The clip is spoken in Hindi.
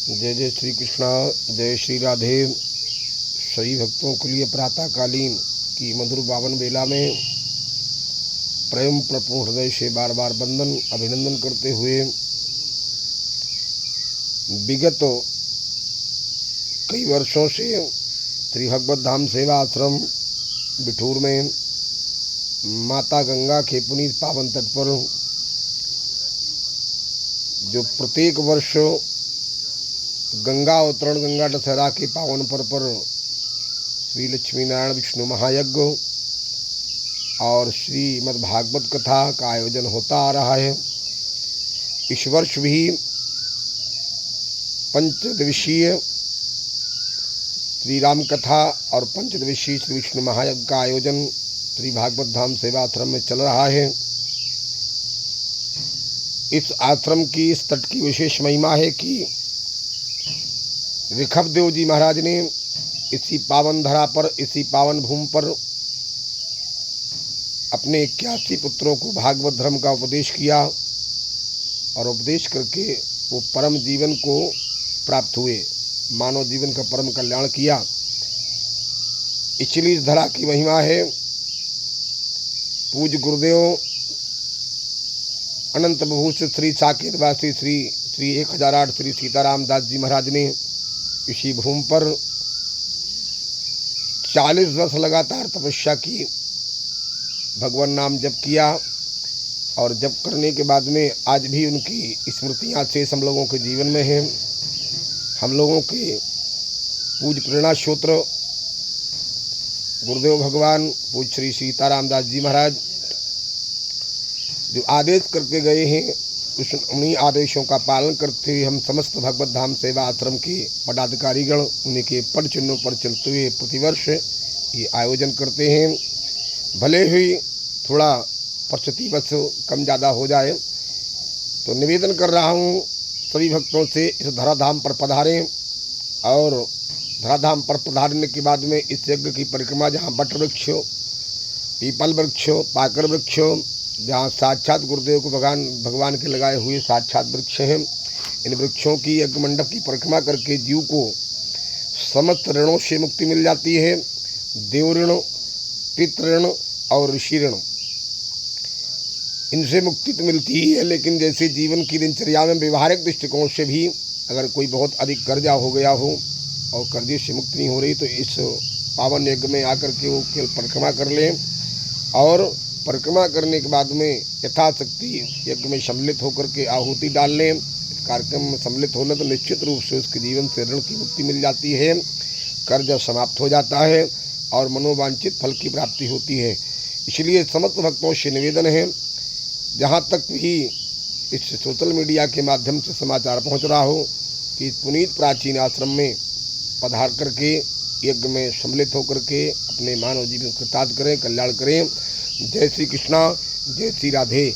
जय जय श्री कृष्णा, जय श्री राधे। सभी भक्तों के लिए प्रातःकालीन की मधुर पावन बेला में प्रेम प्रपूर्ण हृदय से बार बार वंदन अभिनंदन करते हुए विगत कई वर्षों से श्री भगवत धाम सेवा आश्रम बिठूर में माता गंगा के पुनीत पावन तट पर जो प्रत्येक वर्ष गंगा अवतरण गंगा दशहरा के पावन पर्व पर श्री लक्ष्मी नारायण विष्णु महायज्ञ और श्रीमद् भागवत कथा का आयोजन होता आ रहा है। इस वर्ष भी पंचदिवसीय श्री राम कथा और पंचदिवसीय श्री विष्णु महायज्ञ का आयोजन श्री भागवत धाम सेवा आश्रम में चल रहा है। इस आश्रम की इस तट की विशेष महिमा है कि ऋषभदेव जी महाराज ने इसी पावन धरा पर, इसी पावन भूमि पर अपने 81 पुत्रों को भागवत धर्म का उपदेश किया और उपदेश करके वो परम जीवन को प्राप्त हुए, मानव जीवन का परम कल्याण किया। इसलिए इस धरा की महिमा है। पूज्य गुरुदेव अनंत विभूषित श्री साकेतवासी श्री 1008 श्री सीताराम दास जी महाराज ने इसी भूमि पर 40 वर्ष लगातार तपस्या की, भगवान नाम जप किया और जप करने के बाद में आज भी उनकी स्मृतियाँ शेष हम लोगों के जीवन में हैं। हम लोगों के पूज्य प्रेरणा स्रोत्र गुरुदेव भगवान पूज्य श्री सीताराम दास जी महाराज जो आदेश करके गए हैं, उन्हीं आदेशों का पालन करते हुए हम समस्त भगवत धाम सेवा आश्रम के पदाधिकारीगण उन्हीं के पद चिन्हों पर चलते हुए प्रतिवर्ष ये आयोजन करते हैं। भले ही थोड़ा परिस्थिति बस कम ज़्यादा हो जाए तो निवेदन कर रहा हूँ सभी भक्तों से इस धराधाम पर पधारें और धराधाम पर पधारने के बाद में इस यज्ञ की परिक्रमा जहाँ वट वृक्ष, पीपल वृक्ष, पाकर वृक्ष, जहाँ साक्षात गुरुदेव को भगवान के लगाए हुए साक्षात वृक्ष हैं, इन वृक्षों की यज्ञ मंडप की परिक्रमा करके जीव को समस्त ऋणों से मुक्ति मिल जाती है। देव ऋण, पितृ ऋण और ऋषि ऋण, इनसे मुक्ति तो मिलती ही है, लेकिन जैसे जीवन की दिनचर्या में व्यवहारिक दृष्टिकोण से भी अगर कोई बहुत अधिक कर्जा हो गया हो और कर्जे से मुक्ति नहीं हो रही तो इस पावन यज्ञ में आकर के वो केवल परिक्रमा कर लें और परिक्रमा करने के बाद में यथाशक्ति यज्ञ में सम्मिलित होकर के आहुति डाल लें। इस कार्यक्रम में सम्मिलित होने तो निश्चित रूप से उसके जीवन से ऋण की मुक्ति मिल जाती है, कर्ज समाप्त हो जाता है और मनोवांछित फल की प्राप्ति होती है। इसलिए समस्त भक्तों से निवेदन है, जहाँ तक भी इस सोशल मीडिया के माध्यम से समाचार पहुँच रहा हो कि पुनीत प्राचीन आश्रम में पधार करके यज्ञ में सम्मिलित होकर के अपने मानव जीवन को कृतार्थ करें, कल्याण करें। जय श्री कृष्णा, जय श्री राधे।